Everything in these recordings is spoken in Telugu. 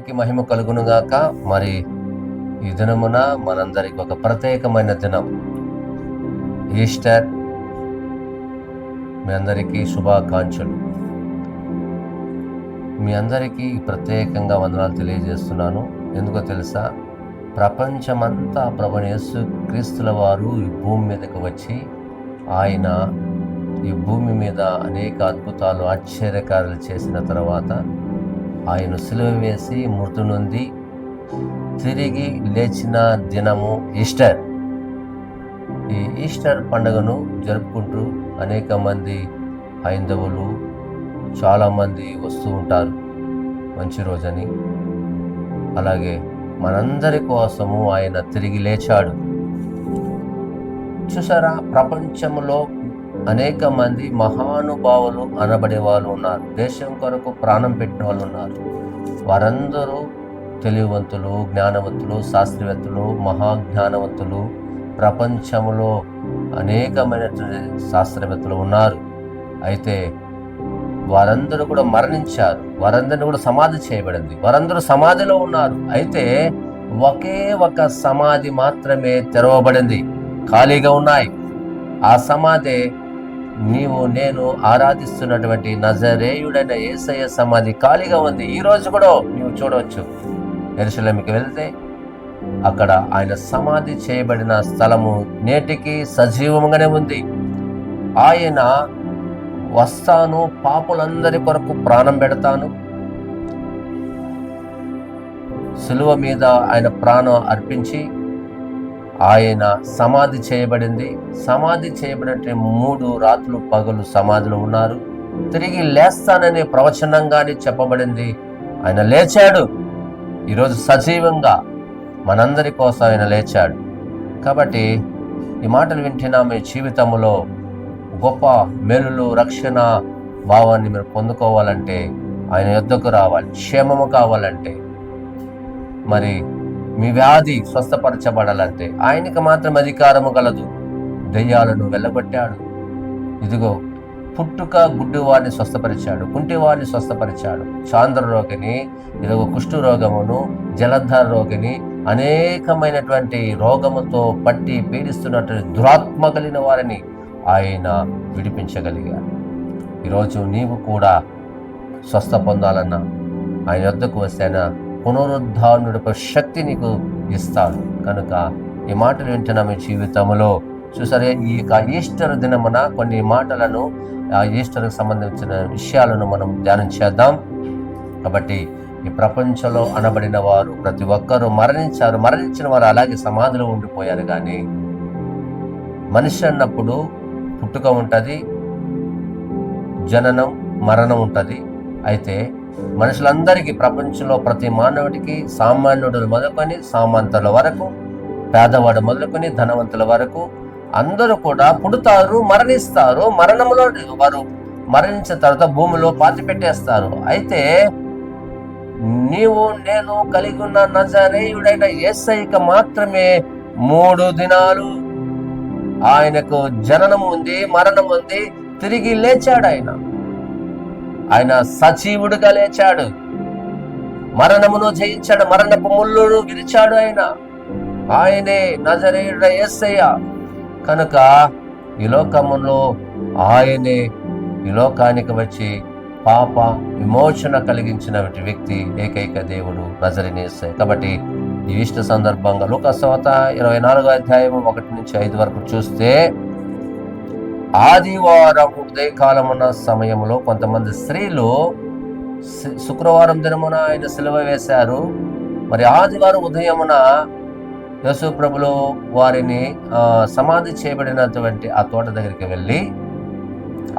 దేవునికి మహిమ కలుగునుగాక. మరి ఈ దినమున మనందరికి ఒక ప్రత్యేకమైన దినం, ఈస్టర్. మీ అందరికీ శుభాకాంక్షలు. మీ అందరికీ ప్రత్యేకంగా వందనాలు తెలియజేస్తున్నాను. ఎందుకో తెలుసా, ప్రపంచమంతా ప్రభువైన యేసు క్రీస్తుల వారు ఈ భూమి మీదకి వచ్చి ఆయన ఈ భూమి మీద అనేక అద్భుతాలు ఆశ్చర్యకార్యాలు చేసిన తర్వాత ఆయన సిలువ వేసి మృతి నొంది తిరిగి లేచిన దినము ఈస్టర్. ఈ ఈస్టర్ పండుగను జరుపుకుంటూ అనేక మంది హైందవులు చాలామంది వస్తూ ఉంటారు మంచి రోజని. అలాగే మనందరి కోసము ఆయన తిరిగి లేచాడు. చూసారా, ప్రపంచంలో అనేక మంది మహానుభావులు అనబడే వాళ్ళు ఉన్నారు. దేశం కొరకు ప్రాణం పెట్టిన వాళ్ళు ఉన్నారు. వారందరూ తెలివివంతులు, జ్ఞానవంతులు, శాస్త్రవేత్తలు, మహాజ్ఞానవంతులు. ప్రపంచంలో అనేకమైనటువంటి శాస్త్రవేత్తలు ఉన్నారు. అయితే వారందరూ కూడా మరణించారు. వారందరినీ కూడా సమాధి చేయబడింది. వారందరూ సమాధిలో ఉన్నారు. అయితే ఒకే ఒక సమాధి మాత్రమే తెరవబడింది, ఖాళీగా ఉన్నాయి. ఆ సమాధి నీవు నేను ఆరాధిస్తున్నటువంటి నజరేయుడైన యేసయ్య సమాధి ఖాళీగా ఉంది. ఈ రోజు కూడా నీవు చూడవచ్చు. యెరూషలేముకి వెళ్తే అక్కడ ఆయన సమాధి చేయబడిన స్థలము నేటికి సజీవంగానే ఉంది. ఆయన వస్తాను, పాపులందరి కొరకు ప్రాణం పెడతాను. సిలువ మీద ఆయన ప్రాణం అర్పించి ఆయన సమాధి చేయబడింది. సమాధి చేయబడిన 3 రాత్రులు పగలు సమాధిలో ఉన్నారు. తిరిగి లేస్తాననే ప్రవచనంగానే చెప్పబడింది. ఆయన లేచాడు. ఈరోజు సజీవంగా మనందరి కోసం ఆయన లేచాడు. కాబట్టి ఈ మాటలు వింటున్నా మీ జీవితంలో గొప్ప మేలులు, రక్షణ భావాన్ని మీరు పొందుకోవాలంటే, ఆయన యొద్దకు రావాలి. క్షేమము కావాలంటే, మరి మీ వ్యాధి స్వస్థపరచబడాలంటే ఆయనకి మాత్రం అధికారము గలదు. దెయ్యాలను వెళ్ళగొట్టాడు. ఇదిగో పుట్టుక గుడ్డి వారిని స్వస్థపరిచాడు, కుంటి వారిని స్వస్థపరిచాడు, చాంద్ర రోగిని, ఇదిగో కుష్టు రోగమును, జలధార రోగిని, అనేకమైనటువంటి రోగముతో పట్టి పీడిస్తున్నటువంటి దురాత్మ కలిగిన వారిని ఆయన విడిపించగలిగాడు. ఈరోజు నీవు కూడా స్వస్థ పొందాలన్నా ఆయన వద్దకు వస్తే ఆయన పునరుద్ధానుడిపై శక్తి నీకు ఇస్తాడు. కనుక ఈ మాటలు వింటున్న మీ జీవితంలో చూసారే, ఈ ఈస్టర్ దినమున కొన్ని మాటలను, ఆ ఈస్టర్కి సంబంధించిన విషయాలను మనం ధ్యానం చేద్దాం. కాబట్టి ఈ ప్రపంచంలో అనబడిన వారు ప్రతి ఒక్కరూ మరణించారు. మరణించిన వారు అలాగే సమాధిలో ఉండిపోయారు. కానీ మనిషి అన్నప్పుడు పుట్టుక ఉంటుంది, జననం, మరణం ఉంటుంది. అయితే మనుషులందరికీ, ప్రపంచంలో ప్రతి మానవుడికి, సామాన్యుడు మొదలుకొని సామంతుల వరకు, పేదవాడు మొదలుకొని ధనవంతుల వరకు అందరూ కూడా పుడతారు, మరణిస్తారు. మరణంలో వారు మరణించిన తర్వాత భూమిలో పాతి పెట్టేస్తారు. అయితే నీవు నేను కలిగి ఉన్న నజరేయుడైన యేసయ్యకి మాత్రమే 3 దినాలు ఆయనకు జననం ఉంది, మరణం ఉంది, తిరిగి లేచాడు. ఆయన సజీవుడుగా లేచాడు. మరణమును జయించాడు. మరణపు ముళ్ళును విరిచాడు. ఆయనే నజరేయుడైన యేసయ్య. కనుక ఈ లోకములో ఆయనే ఈ లోకానికి వచ్చి పాప విమోచన కలిగించిన వ్యక్తి ఏకైక దేవుడు నజరేయుడైన యేసయ్య. కాబట్టి ఈ ఈస్టర్ సందర్భంగా లూకా సువార్త 24వ అధ్యాయం 1 నుంచి 5 వరకు చూస్తే, ఆదివారం ఉదయకాలమున సమయంలో కొంతమంది స్త్రీలు శుక్రవారం దినమున ఆయన సిలువ వేశారు. మరి ఆదివారం ఉదయమున యేసు ప్రభులు వారిని సమాధి చేయబడినటువంటి ఆ తోట దగ్గరికి వెళ్ళి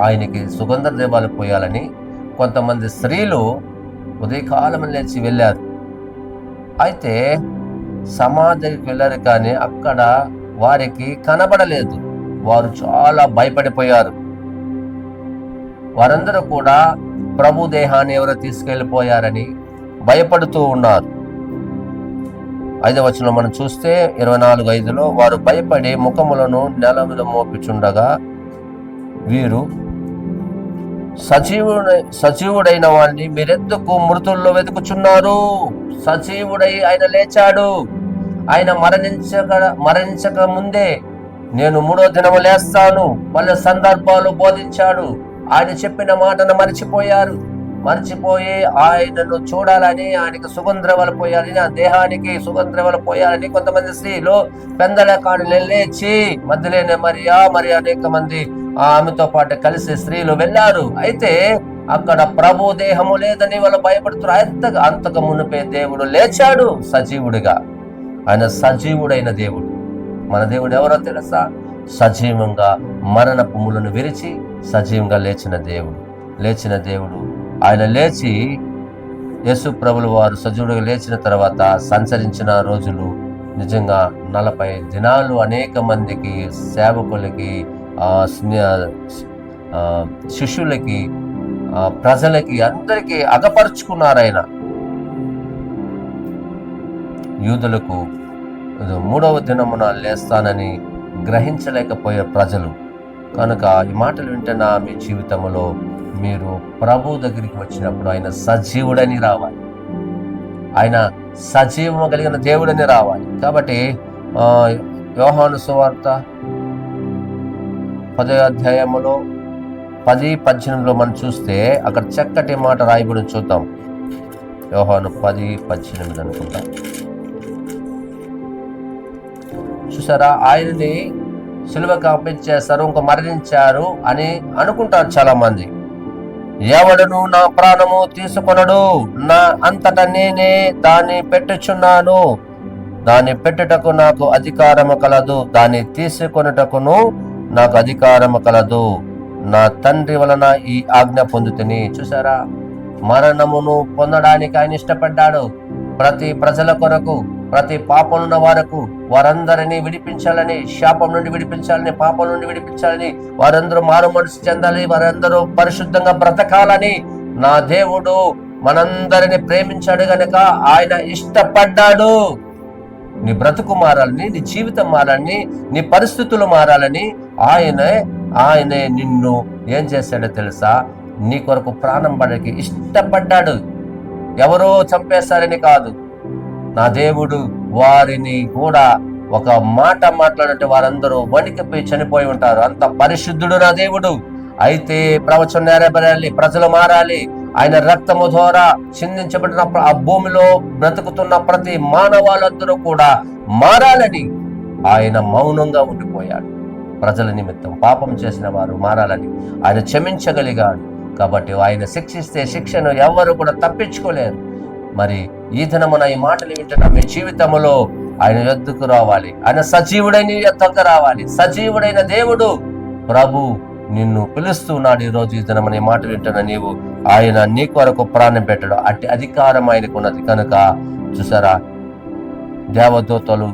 ఆయనకి సుగంధ ద్రవ్యాలు పోయాలని కొంతమంది స్త్రీలు ఉదయకాలం లేచి వెళ్ళారు. అయితే సమాధికి వెళ్ళారు, కానీ అక్కడ వారికి కనబడలేదు. వారు చాలా భయపడిపోయారు. వారందరూ కూడా ప్రభు దేహాన్ని ఎవరో తీసుకెళ్ళిపోయారని భయపడుతూ ఉన్నారు. 5వ వచనంలో మనం చూస్తే 24:5 వారు భయపడి ముఖములను నేల మీద మోపిచుండగా వీరు సజీవుడైన వాడిని మీరెందుకు మృతుల్లో వెతుకుచున్నారు? సజీవుడై ఆయన లేచాడు. ఆయన మరణించక ముందే నేను 3వ దినము లేస్తాను పలు సందర్భాలు బోధించాడు. ఆయన చెప్పిన మాటను మర్చిపోయి ఆయనను చూడాలని, ఆయనకి సుగంధ్రవల పోయాలని, ఆ దేహానికి సుగంధ్రవల పోయాలని కొంతమంది స్త్రీలు పెందల కాడు లేచి మధ్యలోనే మరి అనేక మంది ఆమెతో పాటు కలిసి స్త్రీలు వెళ్ళారు. అయితే అక్కడ ప్రభు దేహము లేదని వాళ్ళు భయపడుతున్నారు. అంతకు మునిపే దేవుడు లేచాడు సజీవుడిగా. ఆయన సజీవుడైన దేవుడు. మన దేవుడు ఎవరో తెలుసా? సజీవంగా మరణపు ములను విరిచి సజీవంగా లేచిన దేవుడు. ఆయన లేచి యేసు ప్రభుల వారు సజీవుడిగా లేచిన తర్వాత సంచరించిన రోజులు నిజంగా 40 దినాలు అనేక మందికి, సేవకులకి, శిష్యులకి, ప్రజలకి అందరికీ అగపరుచుకున్నారు. ఆయన యూదులకు 3వ దినమున లేస్తానని గ్రహించలేకపోయే ప్రజలు కనుక ఈ మాటలు వింటున్న మీ జీవితంలో మీరు ప్రభు దగ్గరికి వచ్చినప్పుడు ఆయన సజీవుడని రావాలి, ఆయన సజీవము కలిగిన దేవుడని రావాలి. కాబట్టి యోహాను సువార్త 10వ అధ్యాయములో 10-18 మనం చూస్తే అక్కడ చక్కటి మాట రాయబడి చూద్దాం. యోహాను 10:18 అనుకుంటా. చూసారా? ఆయనని సిలువకు అప్పగించేస్తారు, ఇంకా మరణించారు అని అనుకుంటారు చాలా మంది. ఎవడును నా ప్రాణము తీసుకొనడు, నా అంతట నేనే దాన్ని పెట్టుచున్నాను. దాన్ని పెట్టుటకు నాకు అధికారము కలదు, దాన్ని తీసుకొనుటకును నాకు అధికారము కలదు. నా తండ్రి వలన ఈ ఆజ్ఞ పొందుతుని. చూసారా? మరణమును పొందడానికి ఆయన ఇష్టపడ్డాడు. ప్రతి ప్రజల కొరకు, ప్రతి పాపమున్న వారందరినీ విడిపించాలని, శాపం నుండి విడిపించాలని, పాపం నుండి విడిపించాలని, వారందరూ మారు మనసు చెందాలి, వారందరూ పరిశుద్ధంగా బ్రతకాలని నా దేవుడు మనందరిని ప్రేమించాడు గనక ఆయన ఇష్టపడ్డాడు. నీ బ్రతుకు మారాలని, నీ జీవితం మారాలని, నీ పరిస్థితులు మారాలని ఆయనే నిన్ను ఏం చేశాడో తెలుసా? నీ కొరకు ప్రాణం పడడానికి ఇష్టపడ్డాడు. ఎవరో చంపేస్తారని కాదు. నా దేవుడు వారిని కూడా ఒక మాట మాట్లాడినట్టు వారందరూ వణికిపోయి చనిపోయి ఉంటారు. అంత పరిశుద్ధుడు నా దేవుడు. అయితే ప్రవచనం నెరవేరాలి, ప్రజలు మారాలి. ఆయన రక్తము ద్వారా చిందించబడిన ఆ భూమిలో బ్రతుకుతున్న ప్రతి మానవాళ్ళందరూ కూడా మారాలని ఆయన మౌనంగా ఉండిపోయాడు. ప్రజల నిమిత్తం పాపం చేసిన వారు మారాలని ఆయన క్షమించగలిగాడు. కాబట్టి ఆయన శిక్షిస్తే శిక్షను ఎవరు కూడా తప్పించుకోలేరు. మరి ఈ దినమున ఈ మాటలు వింటున్న మీ జీవితంలో ఆయన యొద్దకు రావాలి. ఆయన సజీవుడైన యొద్దకు రావాలి. సజీవుడైన దేవుడు ప్రభు నిన్ను పిలుస్తున్నాడు. ఈరోజు ఈ దినమున ఈ మాటలు వింటున్న నీవు, ఆయన నీ కొరకు ప్రాణం పెట్టడు. అట్టి అధికారం ఆయనకు ఉన్నది కనుక చూసారా? దేవదూతలు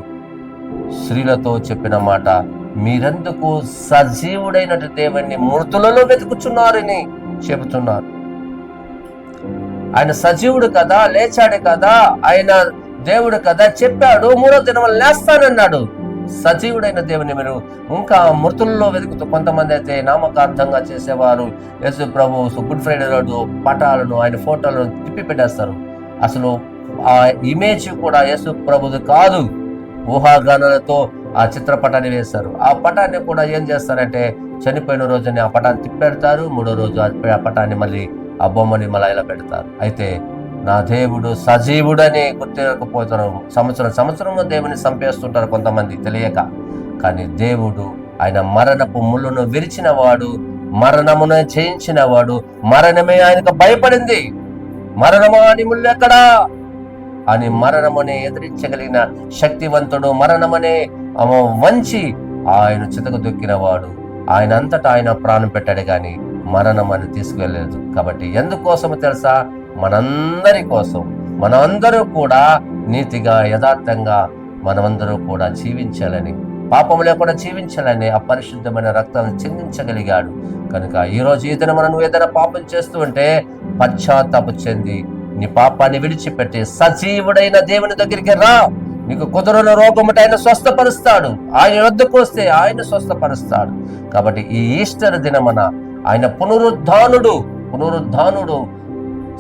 స్త్రీలతో చెప్పిన మాట, మీరెందుకు సజీవుడైన దేవుణ్ణి మృతులలో వెతుకుచున్నారని చెబుతున్నారు. ఆయన సజీవుడు కదా, లేచాడు కదా, ఆయన దేవుడు కదా, చెప్పాడు 3వ దినం లేస్తానన్నాడు. సజీవుడైన దేవుని మీరు ఇంకా మృతుల్లో వెతుకుతూ, కొంతమంది అయితే నామకార్థంగా చేసేవారు యేసు ప్రభు గుడ్ ఫ్రైడే రోజు పటాలను, ఆయన ఫోటోలను తిప్పి పెట్టేస్తారు. అసలు ఆ ఇమేజ్ కూడా యేసు ప్రభుది కాదు. ఊహాగానాలతో ఆ చిత్రపటాన్ని వేస్తారు. ఆ పటాన్ని కూడా ఏం చేస్తారంటే చనిపోయిన రోజుని ఆ పటాన్ని తిప్పెడతారు, 3వ రోజు ఆ పటాన్ని మళ్ళీ ఆ బొమ్మని మళ్ళీ ఇలా పెడతారు. అయితే నా దేవుడు సజీవుడని గుర్తిరకపోతారు. సంవత్సరంలో దేవుని చంపేస్తుంటారు కొంతమంది తెలియక. కానీ దేవుడు ఆయన మరణపు ముళ్ళును విరిచిన వాడు, మరణమును జయించిన వాడు. మరణమే ఆయనకు భయపడింది. మరణమా అని ముళ్ళు ఎక్కడా అని మరణమనే ఎదిరించగలిగిన శక్తివంతుడు, మరణమనే వంచి ఆయన చితకు దొక్కిన వాడు. ఆయన అంతటా ఆయన ప్రాణం పెట్టాడు కానీ మరణం అని తీసుకువెళ్ళలేదు. కాబట్టి ఎందుకోసము తెలుసా? మనందరి కోసం. మనమందరూ కూడా నీతిగా, యథార్థంగా మనమందరూ కూడా జీవించాలని, పాపం లేకుండా జీవించాలని ఆ పరిశుద్ధమైన రక్తాన్ని చిందించగలిగాడు. కనుక ఈరోజు ఈ దినం నువ్వు ఏదైనా పాపం చేస్తూ ఉంటే పశ్చాత్తాపం చెంది నీ పాపాన్ని విడిచిపెట్టి సజీవుడైన దేవుని దగ్గరికి రా. నీకు కుదురున్న రోగముట ఆయన స్వస్థపరుస్తాడు. ఆయన వద్దకు వస్తే ఆయన స్వస్థపరుస్తాడు. కాబట్టి ఈ ఈస్టర్ దినమున ఆయన పునరుద్ధానుడు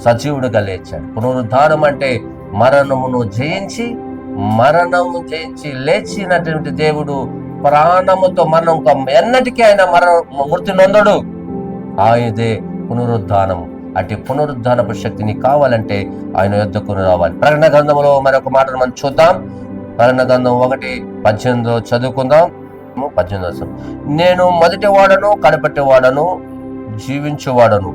సజీవుడుగా లేచాడు. పునరుద్ధానం అంటే మరణము జయించి లేచినటువంటి దేవుడు. ప్రాణముతో మరణం ఎన్నటికీ ఆయన మృతి నొందడు. ఆయనదే పునరుద్ధానము. అటు పునరుద్ధానపు శక్తిని కావాలంటే ఆయన యొద్దకు రావాలి. ప్రకటన గ్రంథంలో మరొక మాటను మనం చూద్దాం. ప్రకటన గ్రంథం 1:18 చదువుకుందాం. 18. నేను మొదటి వాడను, కడపటి వాడను, జీవించువాడను,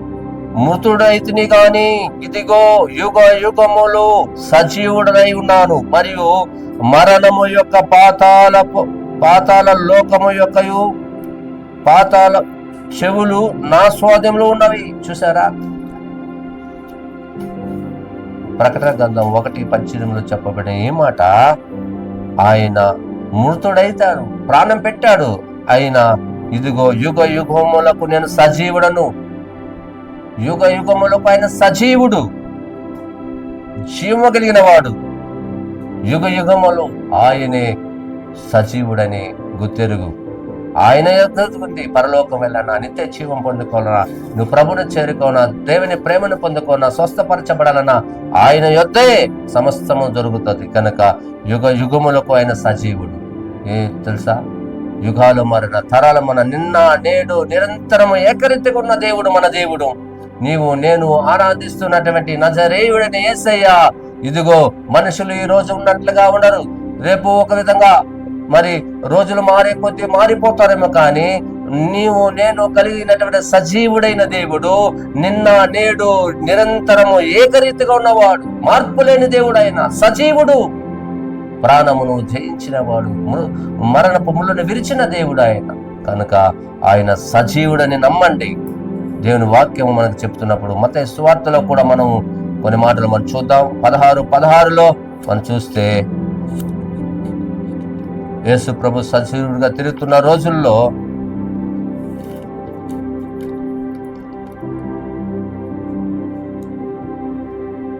మృతుడైతిని గాని ఇదిగో యుగ యుగములు సజీవుడనై ఉన్నాను, మరియు మరణము యొక్క పాతాళ లోకము యొక్కయు పాతాళ చెవులు నా స్వాధీనంలో ఉన్నవి. చూసారా? ప్రకటన గ్రంథం 1:18 చెప్పబడిన ఈ మాట, ఆయన మృతుడైతాడు, ప్రాణం పెట్టాడు. ఆయన ఇదిగో యుగ యుగములకు నేను సజీవుడను. యుగ యుగములకు ఆయన సజీవుడు, జీవము కలిగిన వాడు. యుగ యుగములు ఆయనే సజీవుడని గుర్తెరుగు. ఆయన ఎదుగుతుంది. పరలోకం వెళ్ళానా, నిత్య జీవం పొందుకోవాలన్నా, నువ్వు ప్రభుని చేరుకోనా, దేవుని ప్రేమను పొందుకోనా, స్వస్థపరచబడాలన్నా ఆయన యొద్దే సమస్తము జరుగుతుంది. కనుక యుగ యుగములకు ఆయన సజీవుడు. తెలుసా? యుగాలు మారిన, తరాలు మన, నిన్న నేడు నిరంతరము ఏకరీతిగా ఉన్న దేవుడు మన దేవుడు. నీవు నేను ఆరాధిస్తున్నటువంటి నజరేయుడైన యేసయ్య ఇదిగో మనుషులు ఈ రోజు ఉన్నట్లుగా ఉండరు, రేపు ఒక విధంగా, మరి రోజులు మారే కొద్దీ మారిపోతారేమో, కానీ నీవు నేను కలిగినటువంటి సజీవుడైన దేవుడు నిన్న నేడు నిరంతరము ఏకరీతిగా ఉన్నవాడు, మార్పు లేని దేవుడు, ఆయన సజీవుడు, ప్రాణమును జయించిన వాడు, మరణపు ముళ్ళను విరిచిన దేవుడు ఆయన. కనుక ఆయన సజీవుడని నమ్మండి. దేవుని వాక్యము మనకు చెప్తున్నప్పుడు మత్తయి సువార్తలో కూడా మనం కొన్ని మాటలు మనం చూద్దాం. 16:16 మనం చూస్తే, యేసు ప్రభు సజీవుడిగా తిరుగుతున్న రోజుల్లో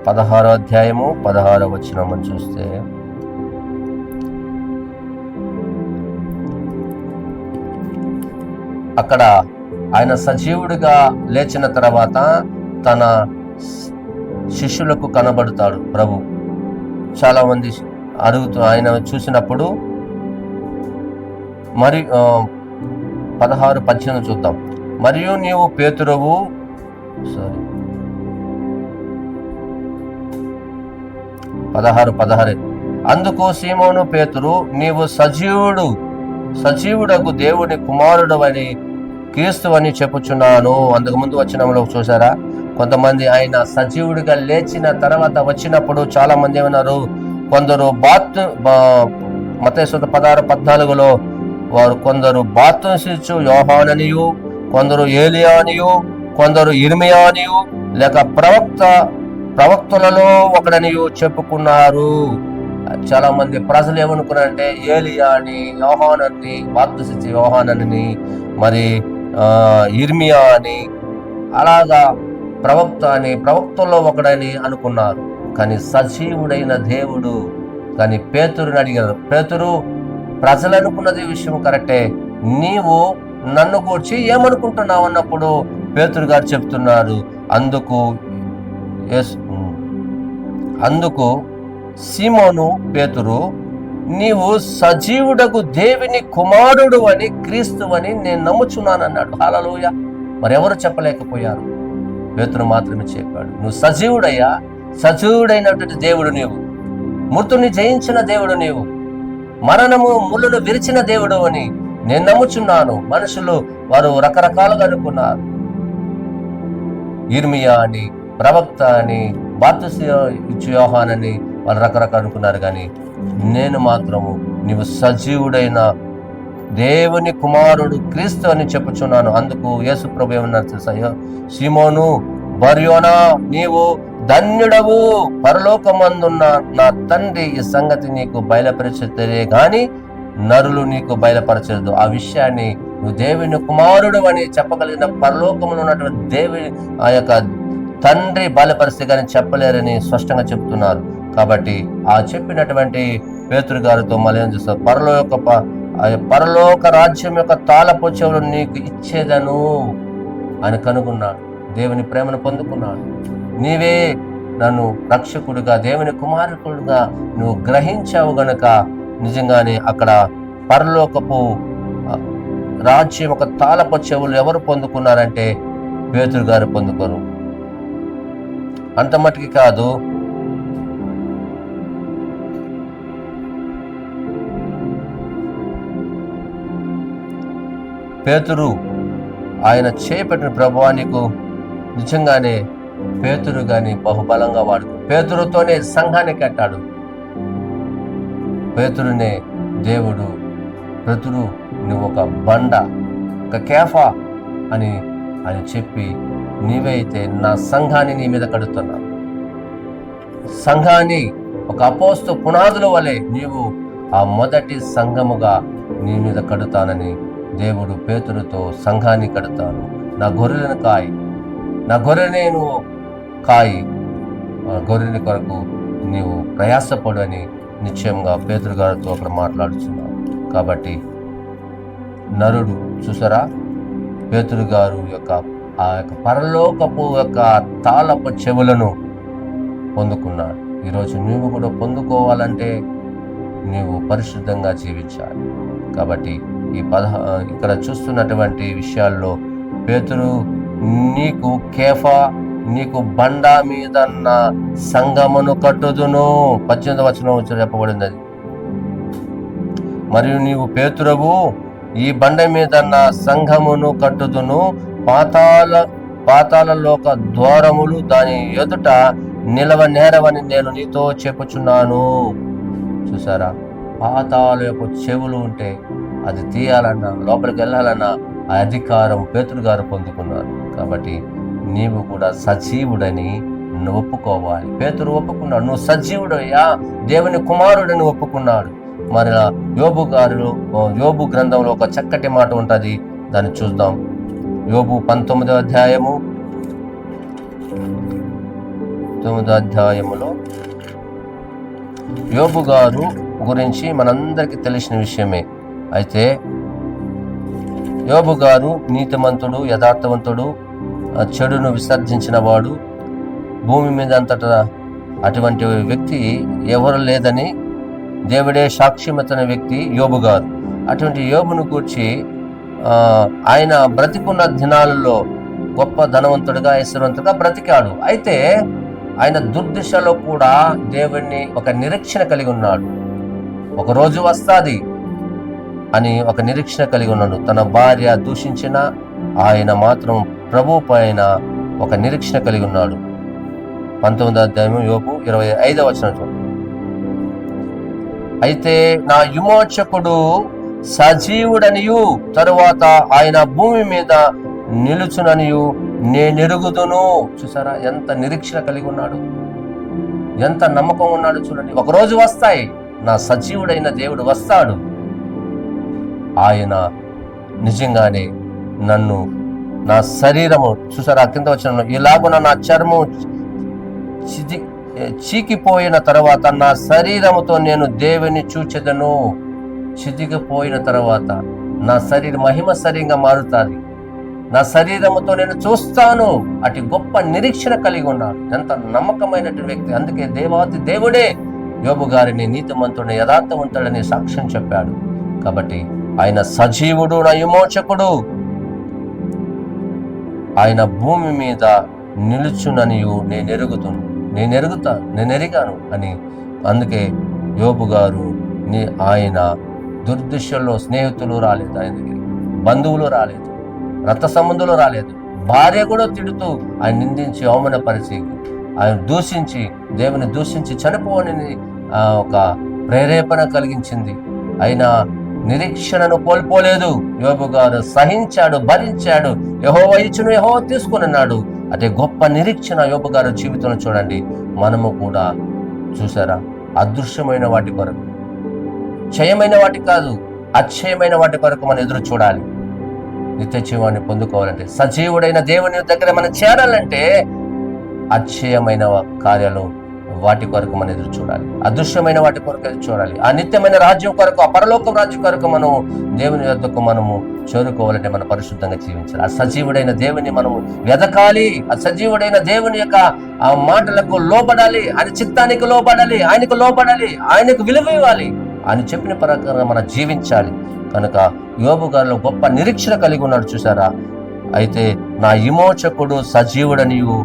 16వ అధ్యాయము 16వ వచనం మనం చూస్తే, అక్కడ ఆయన సజీవుడిగా లేచిన తర్వాత తన శిష్యులకు కనబడతాడు ప్రభు. చాలా మంది ఆయన చూసినప్పుడు, మరి 16:18 చూద్దాం. మరియు నీవు పేతురువు, 16:16 అందుకు సీమోను పేతురు, నీవు సజీవుడగు దేవుని కుమారుడు అని, క్రీస్తు అని చెప్పుచున్నాను. అందుకు ముందు వచనంలో చూసారా, కొంతమంది ఆయన సజీవుడిగా లేచిన తర్వాత వచ్చినప్పుడు చాలా మంది ఏమన్నారు, కొందరు మత్తయి 16:14 వారు కొందరు బాప్తిస్మిచ్చు యోహాననియు, కొందరు ఏలియా అనియు, కొందరు ఇర్మియా అనియు, లేక ప్రవక్తలలో ఒకడనియు చెప్పుకున్నారు. చాలా మంది ప్రజలు ఏమనుకున్నారంటే ఏలియా అని, యోహానని, బాప్తిస్మిచ్చే యోహానని, మరి ఇర్మియా అని, అలాగా ప్రవక్తల్లో ఒకడని అనుకున్నారు. కానీ సజీవుడైన దేవుడు. కానీ పేతురుని అడిగారు, పేతురు ప్రజలు అనుకున్నది విషయం కరెక్టే, నీవు నన్ను గూర్చి ఏమనుకుంటున్నావు అన్నప్పుడు పేతురు గారు చెప్తున్నారు, అందుకు సీమోను పేతురు, నీవు సజీవుడకు దేవుని కుమారుడు అని, క్రీస్తు అని నేను నమ్ముచున్నానన్నాడు. హల్లెలూయా. మరెవరు చెప్పలేకపోయారు, పేతురు మాత్రమే చెప్పాడు. నువ్వు సజీవుడయ్యా, సజీవుడైనటువంటి దేవుడు నీవు, మృతుని జయించిన దేవుడు నీవు, మరణము ముళ్ళను విరిచిన దేవుడు అని నేను నమ్ముచున్నాను. మనుషులు వారు రకరకాలుగా అనుకున్నారు, ఇర్మియా అని, ప్రవక్త అని, బాప్తిస్మిచ్చు యోహానని వాళ్ళు రకరకాలు అనుకున్నారు. కానీ నేను మాత్రము నీవు సజీవుడైన దేవుని కుమారుడు క్రీస్తు అని చెప్పుచున్నాను. అందుకు యేసు ప్రభు ఏమన్నారు తెలుసా, సీమోను బర్యోనా, నీవు ధన్యుడవు, పరలోకమందున్న నా తండ్రి ఈ సంగతి నీకు బయలుపరచే గాని నరులు నీకు బయలుపరచదు. ఆ విషయాన్ని నువ్వు దేవుని కుమారుడు అని చెప్పగలిగిన పరలోకములో ఉన్నటువంటి దేవుని ఆ యొక్క తండ్రి బయలుపరిస్తే కానీ చెప్పలేరని స్పష్టంగా చెప్తున్నారు. కాబట్టి ఆ చెప్పినటువంటి పేతురు గారితో మళ్ళీ ఏం చేస్తారు, పరలోక రాజ్యం యొక్క తాళపు చెవులు నీకు ఇచ్చేదను ఆయన కనుగొన్నాడు, దేవుని ప్రేమను పొందుకున్నాడు. నీవే నన్ను రక్షకుడిగా, దేవుని కుమారకుడిగా నువ్వు గ్రహించావు గనక నిజంగానే అక్కడ పరలోకపు రాజ్యం ఒక తాళపు చెవులు ఎవరు పొందుకున్నారంటే పేతురు గారు పొందుకోరు. అంత మటుకి కాదు, పేతురు ఆయన చేపట్టిన ప్రభువా నీకు నిజంగానే పేతురు గాని బహుబలంగా వాడుకో. పేతురుతోనే సంఘాన్ని కట్టాడు. పేతురునే దేవుడు, పేతురు నువ్వు ఒక బండ, ఒక కేఫా అని ఆయన చెప్పి, నీవే అయితే నా సంఘాన్ని నీ మీద కడుతున్నా, సంఘాన్ని ఒక అపోస్తు పునాదుల వలె నీవు ఆ మొదటి సంఘముగా నీ మీద కడుతానని దేవుడు పేతురుతో సంఘాన్ని కడతాను, నా గొర్రెలను కాయి, నా గొర్రెనే నువ్వు కాయి, గొర్రెని కొరకు నీవు ప్రయాసపడు అని నిశ్చయంగా పేతురు గారితో అక్కడ మాట్లాడుతున్నావు. కాబట్టి నరుడు చూసారా, పేతురు గారు యొక్క ఆ యొక్క పరలోకపు యొక్క తాళపు చెవులను పొందుకున్నాడు. ఈరోజు నీవు కూడా పొందుకోవాలంటే నీవు పరిశుద్ధంగా జీవించాలి. కాబట్టి ఇక్కడ చూస్తున్నటువంటి విషయాల్లో పేతురు నీకు కేఫా, నీకు బండ మీద సంగమును కట్టుదును, 18వ వచనం చెప్పబడింది అది. మరియు నీవు పేతురవు ఈ బండ మీద సంఘమును కట్టుదును, పాతాళ లోక ద్వారములు దాని ఎదుట నిలవ నేరవని నేను నీతో చెప్పుచున్నాను. చూసారా, పాతాళ యొక్క చెవులు ఉంటే అది తీయాలన్నా, లోపలికి వెళ్ళాలన్నా ఆ అధికారం పేతురు గారు పొందుకున్నారు. కాబట్టి నీవు కూడా సజీవుడని నువ్వు ఒప్పుకోవాలి. పేతురు ఒప్పుకున్నాడు, నువ్వు సజీవుడయ్యా, దేవుని కుమారుడని ఒప్పుకున్నాడు. మరి యోబు గ్రంథంలో ఒక చక్కటి మాట ఉంటుంది, దాన్ని చూద్దాం. యోబు 19వ అధ్యాయము 9వ అధ్యాయములో యోబు గారు గురించి మనందరికీ తెలిసిన విషయమే. అయితే యోబు గారు నీతిమంతుడు, యథార్థవంతుడు, చెడును విసర్జించిన వాడు, భూమి మీద అంతటా అటువంటి వ్యక్తి ఎవరు లేదని దేవుడే సాక్ష్యమతన వ్యక్తి యోబు గారు. అటువంటి యోబును గూర్చి ఆయన బ్రతికున్న దినాలలో గొప్ప ధనవంతుడిగా, ఐశ్వర్యవంతుడిగా బ్రతికాడు. అయితే ఆయన దుర్దిశలో కూడా దేవుణ్ణి ఒక నిరీక్షణ కలిగి ఉన్నాడు. ఒక రోజు వస్తాది అని ఒక నిరీక్షణ కలిగి ఉన్నాడు. తన భార్య దూషించిన ఆయన మాత్రం ప్రభు పైన ఒక నిరీక్షణ కలిగి ఉన్నాడు. 19వ అధ్యాయం యోబు 25వ వచనం. అయితే నా విమోచకుడు సజీవుడనియు తరువాత ఆయన భూమి మీద నిలుచుననియు నేనెరుగుదును. చూసారా, ఎంత నిరీక్షణ కలిగి ఉన్నాడు, ఎంత నమ్మకం ఉన్నాడు. చూడండి, ఒకరోజు వస్తాయి, నా సజీవుడైన దేవుడు వస్తాడు, ఆయన నిజంగానే నన్ను, నా శరీరము, చూసారా కింద వచ్చిన, ఇలాగున నా చర్మం చీకిపోయిన తర్వాత నా శరీరముతో నేను దేవుని చూచెదను. చితికిపోయిన తర్వాత నా శరీరం మహిమ శరీరంగా మారుతుంది, నా శరీరముతో నేను చూస్తాను. అటు గొప్ప నిరీక్షణ కలిగి ఉన్నాడు. ఎంత నమ్మకమైనటువంటి వ్యక్తి. అందుకే దేవాతి దేవుడే యోబు గారిని నీతిమంతుడిని, యథార్థవంతుడని సాక్ష్యం చెప్పాడు. కాబట్టి ఆయన సజీవుడు, నా విమోచకుడు, ఆయన భూమి మీద నిలుచుననియు నేనెరిగాను అని. అందుకే యోబు గారు ఆయన దుర్దిశల్లో స్నేహితులు రాలేదు, ఆయన దగ్గర బంధువులు రాలేదు, రక్త సంబంధులు రాలేదు, భార్య కూడా తిడుతూ ఆయన నిందించి అవమానపరిచి ఆయన దూషించి దేవుని దూషించి చనిపోవని ఒక ప్రేరేపణ కలిగించింది. అయినా నిరీక్షణను కోల్పోలేదు. యోబు గారు సహించాడు, భరించాడు. యెహోవా ఇచ్చును, యెహోవా తీసుకున్నాడు. అదే గొప్ప నిరీక్షణ యోబు గారు జీవితంలో చూడండి. మనము కూడా చూసారా, అదృశ్యమైన వాటి కొరకు, క్షయమైన వాటి కాదు, అక్షయమైన వాటి కొరకు మనం ఎదురు చూడాలి. నిత్య జీవాన్ని పొందుకోవాలంటే, సజీవుడైన దేవుని దగ్గర మనం చేరాలంటే అక్షయమైన కార్యాలు వాటి కొరకు మనం ఎదురు చూడాలి. అదృశ్యమైన వాటి కొరకు ఎదురు చూడాలి. ఆ నిత్యమైన రాజ్యం కొరకు, ఆ పరలోక రాజ్యం కొరకు మనం దేవుని యొద్దకు మనము చేరుకోవాలంటే మనం పరిశుద్ధంగా జీవించాలి. ఆ సజీవుడైన దేవుని మనము వెదకాలి. ఆ సజీవుడైన దేవుని యొక్క ఆ మాటలకు లోబడాలి. ఆయన చిత్తానికి లోబడాలి, ఆయనకు లోబడాలి, ఆయనకు విలువ ఇవ్వాలి. ఆయన చెప్పిన ప్రకారం మనం జీవించాలి. కనుక యోబు గారిలో గొప్ప నిరీక్షణ కలిగి ఉన్నాడు. చూసారా? అయితే నా విమోచకుడు సజీవుడనియు,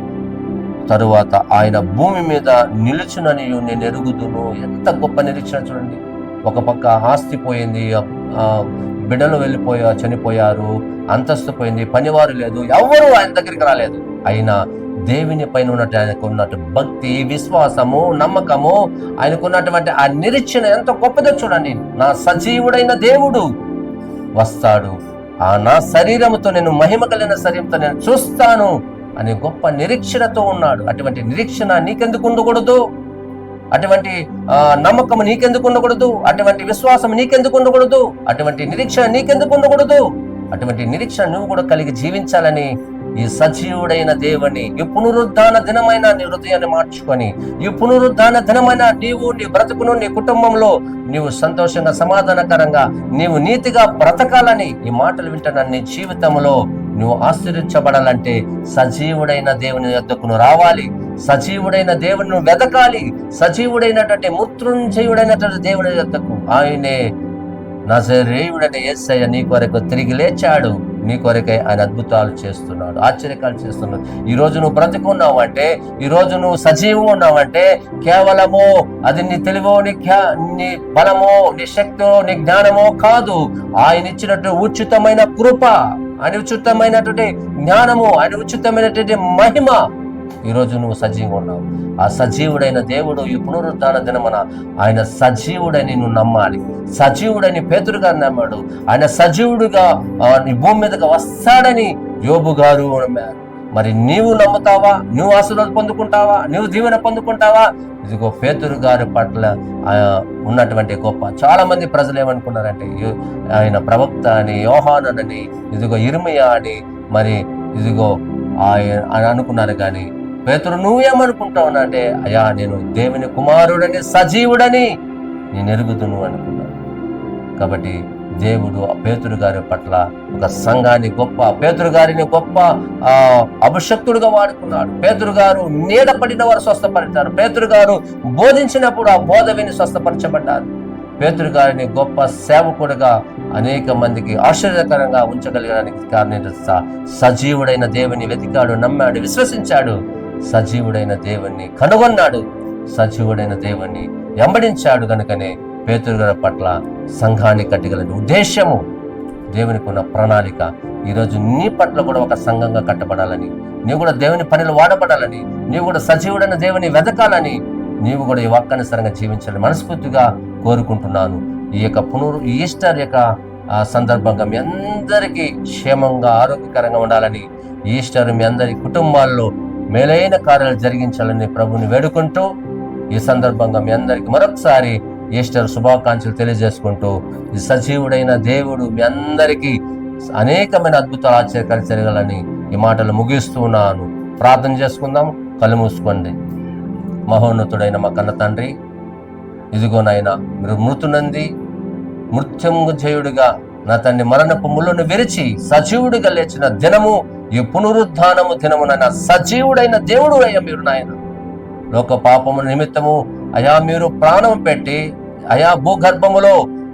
తరువాత ఆయన భూమి మీద నిలుచుననియు నేను ఎరుగుదును. ఎంత గొప్ప నిరీక్షణ చూడండి. ఒక పక్క ఆస్తి పోయింది, బిడ్డలు చనిపోయారు, అంతస్తు పోయింది, పనివారు లేదు, ఎవరు ఆయన దగ్గరికి రాలేదు. అయినా దేవుని పైన ఉన్నట్టు ఆయనకు ఉన్నట్టు భక్తి, విశ్వాసము, నమ్మకము, ఆయనకున్నటువంటి ఆ నిరీక్షణ ఎంత గొప్పదో చూడండి. నా సజీవుడైన దేవుడు వస్తాడు, నా శరీరంతో, నేను మహిమ కలిగిన శరీరంతో నేను చూస్తాను అనే గొప్ప నిరీక్షణతో ఉన్నాడు. అటువంటి నిరీక్షణ నీకెందుకు ఉండకూడదు? అటువంటి నమ్మకం నీకెందుకు ఉండకూడదు? అటువంటి విశ్వాసం నీకెందుకు ఉండకూడదు? అటువంటి నిరీక్షణ నీకెందుకు ఉండకూడదు? అటువంటి నిరీక్షణ నువ్వు కూడా కలిగి జీవించాలని ఈ సజీవుడైన దేవుని, ఈ పునరుద్ధాన దినమైన నీ హృదయాన్ని మార్చుకొని, ఈ పునరుద్ధాన దినమైన నీవు నీ బ్రతుకును, నీ కుటుంబంలో నీవు సంతోషంగా, సమాధానకరంగా, నీవు నీతిగా బ్రతకాలని ఈ మాటలు వింటున్న నీ జీవితంలో నువ్వు ఆశీర్వించబడాలంటే సజీవుడైన దేవుని యొద్దకు రావాలి. సజీవుడైన దేవుని వెదకాలి. సజీవుడైనటువంటి మృత్యుంజయుడైనటువంటి దేవుని యొద్దకు, ఆయనే నజరేయుడైన యేసయ్య నీ కొరకు తిరిగి లేచాడు. నీ కొరకై ఆయన అద్భుతాలు చేస్తున్నాడు, ఆశ్చర్యకాలు చేస్తున్నాడు. ఈ రోజు నువ్వు బ్రతుకున్నావు అంటే, ఈ రోజు నువ్వు సజీవం ఉన్నావంటే కేవలము అది నీ తెలివో, నీ బలమో, నీ శక్తో, నీ జ్ఞానమో కాదు. ఆయన ఇచ్చినట్టు ఉచితమైన కృప, ఆయన ఉచితమైనటువంటి జ్ఞానము, ఆయన ఉచితమైనటువంటి మహిమ. ఈరోజు నువ్వు సజీవంగా ఉన్నావు. ఆ సజీవుడైన దేవుడు ఈ పునరుద్ధాన దినమున ఆయన సజీవుడని నువ్వు నమ్మాలి. సజీవుడని పేతురు గారు నమ్మాడు. ఆయన సజీవుడుగా నీ భూమి మీదకి వస్తాడని యోబు గారు నమ్మారు. మరి నీవు నమ్ముతావా? నువ్వు ఆశీర్వాదం పొందుకుంటావా? నువ్వు దీవెన పొందుకుంటావా? ఇదిగో పేతురు గారి పట్ల ఉన్నటువంటి గొప్ప, చాలా మంది ప్రజలు ఏమనుకున్నారంటే ఆయన ప్రవక్త అని, యోహానని, ఇదిగో ఇర్మియా అని, మరి ఇదిగో ఆయన అనుకున్నారు. కానీ పేతురు నువ్వేమనుకుంటావు అంటే, అయ్యా నేను దేవుని కుమారుడని, సజీవుడని నేను ఎరుగుదును అనుకున్నాను. కాబట్టి దేవుడు పేతురు గారి పట్ల ఒక సంఘాన్ని పేతురు గారిని గొప్ప అభిషక్తుడుగా వాడుకున్నాడు. పేతురు గారు నీడ పడిన వారు స్వస్థపడతారు. పేతురు గారు బోధించినప్పుడు ఆ బోధ విని స్వస్థపరచబడ్డారు. పేతురు గారిని గొప్ప సేవకుడుగా అనేక మందికి ఆశ్చర్యకరంగా ఉంచగలగడానికి కారణం సజీవుడైన దేవుని వెతికాడు, నమ్మాడు, విశ్వసించాడు. సజీవుడైన దేవుణ్ణి కనుగొన్నాడు, సజీవుడైన దేవుణ్ణి వెంబడించాడు. కనుకనే పేతురు గారి పట్ల సంఘాన్ని కట్టగలని ఉద్దేశము, దేవునికి ఉన్న ప్రణాళిక ఈరోజు నీ పట్ల కూడా ఒక సంఘంగా కట్టబడాలని, నీవు కూడా దేవుని పనిలో వాడబడాలని, నీవు కూడా సజీవుడైన దేవుని వెతకాలని, నీవు కూడా ఈ వాక్యానుసారంగా జీవించాలని మనస్ఫూర్తిగా కోరుకుంటున్నాను. ఈ యొక్క ఈస్టర్ యొక్క సందర్భంగా మీ అందరికీ క్షేమంగా, ఆరోగ్యకరంగా ఉండాలని, ఈస్టర్ మీ అందరి కుటుంబాల్లో మేలైన కార్యాలు జరిగించాలని ప్రభుని వేడుకుంటూ, ఈ సందర్భంగా మీ అందరికీ మరొకసారి ఈస్టర్ శుభాకాంక్షలు తెలియజేసుకుంటూ, ఈ సజీవుడైన దేవుడు మీ అందరికీ అనేకమైన అద్భుతాలు, ఆశ్చర్యకాలు జరగాలని ఈ మాటలు ముగిస్తూ ఉన్నాను. ప్రార్థన చేసుకుందాం. కళ్ళు మూసుకోండి. మహోన్నతుడైన మా కన్న తండ్రి, ఇదిగోనైనా మీరు మృతునంది మృత్యుంజయుడిగా నా తండ్రి మరణపు ముళ్ళను విరిచి సజీవుడిగా లేచిన దినము ఈ పునరుద్ధానము దినమునైనా సజీవుడైన దేవుడు అయ్యా మీరు నాయన. లోక పాపము నిమిత్తము అయా మీరు ప్రాణం పెట్టి అయా భూగర్భములో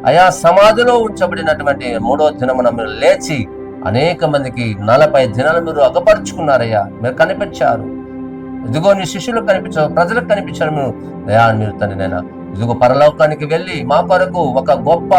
అయా సమాధిలో ఉంచబడినటువంటి 3వ దినమున మీరు లేచి అనేక మందికి 40 దినాలు మీరు అగపరుచుకున్నారయ్యా. మీరు కనిపించారు. ఇదిగో నీ శిష్యులకు కనిపించారు, ప్రజలకు కనిపించారు. మీరు తండ్రి నైనా ఇదిగో పరలోకానికి వెళ్ళి మా కొరకు ఒక గొప్ప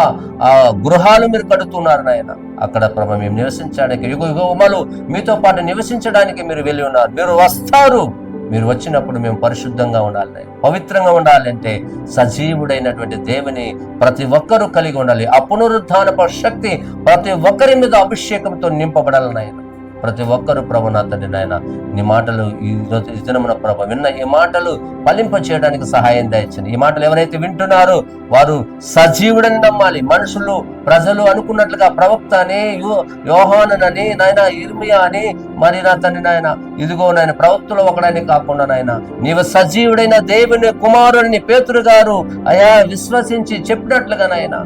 గృహాలు మీరు కడుతున్నారు నాయన. అక్కడ ప్రభు మేము నివసించడానికి యుగయుగములు మీతో పాటు నివసించడానికి మీరు వెళ్ళి ఉన్నారు. మీరు వస్తారు. మీరు వచ్చినప్పుడు మేము పరిశుద్ధంగా ఉండాలి, పవిత్రంగా ఉండాలి. అంటే సజీవుడైనటువంటి దేవుని ప్రతి ఒక్కరూ కలిగి ఉండాలి. ఆ పునరుద్ధానపు శక్తి ప్రతి ఒక్కరి మీద అభిషేకంతో నింపబడాలి నాయన. ప్రతి ఒక్కరు ప్రభు నా తండ్రి నాయన నీ మాటలు ఈ రోజు ఈ దినమున ప్రభు విన్న ఈ మాటలు ఫలింప చేయడానికి సహాయం దయచండి. ఈ మాటలు ఎవరైతే వింటున్నారో వారు సజీవుడని నమ్మాలి. మనుషులు ప్రజలు అనుకున్నట్లుగా ప్రవక్త అని, యోహానని, నాయన ఇర్మియా అని, మరి నా తండ్రి నాయన ఇదిగో నాయన ప్రవక్తలు ఒకడని కాకుండా నాయన నీవు సజీవుడైన దేవుని కుమారుని పేతురు గారు అయా విశ్వసించి చెప్పినట్లుగా నాయన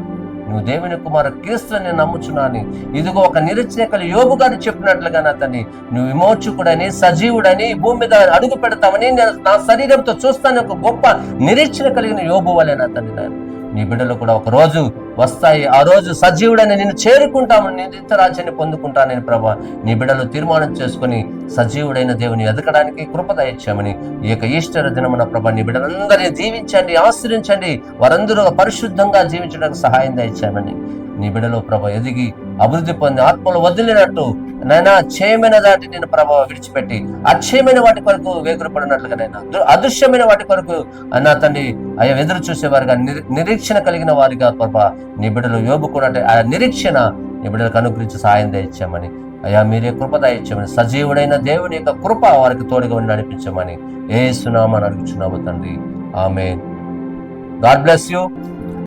నువ్వు దేవుని కుమార క్రీస్తుని నమ్ముచున్నాని, ఇదిగో ఒక నిరీక్షణ కలిగి యోబు గారు చెప్పినట్లుగా నా తండ్రి నువ్వు విమోచకుడని, సజీవుడని, భూమి మీద అడుగు పెడతామని నా శరీరంతో చూస్తాను ఒక గొప్ప నిరీక్షణ కలిగిన యోబు వలె నా తండ్రి నీ బిడ్డలు కూడా ఒక రోజు వస్తాయి. ఆ రోజు సజీవుడని నిన్ను చేరుకుంటామని, నేను నిత్య రాజ్యాన్ని పొందుకుంటానని ప్రభా నీ బిడ్డలు తీర్మానం చేసుకుని సజీవుడైన దేవుని ఎదగడానికి కృప దయచేయమని ఈ యొక్క ఈస్టర్ దినమున ప్రభా నీ బిడ్డలందరినీ దీవించండి, ఆశ్రయించండి. వారందరూ పరిశుద్ధంగా జీవించడానికి సహాయం దయచేయమని నీ బిడ్డలో ప్రభ ఎదిగి అభివృద్ధి పొంది ఆత్మలు వదిలినట్టు నైనా క్షయమైన దాటి నేను ప్రభావ విడిచిపెట్టి అక్షయమైన వాటి కొరకు వేగురపడినట్లుగా నైనా అదృశ్యమైన వాటి కొరకు అన్న తండ్రి అయ్యా ఎదురు చూసేవారుగా నిరీక్షణ కలిగిన వారిగా ప్రభా నీ బిడ్డలు యోబుకున్నట్టు ఆ నిరీక్షణ నీ బిడ్డలకు అనుగ్రహించి సహాయం దయచేయమని అయ్యా మీరే కృప దయచేయమని సజీవుడైన దేవుని యొక్క కృప వారికి తోడుగా నడిపించమని యేసు నామమున అడుగుచున్నాము తండ్రి. ఆమేన్. God bless you.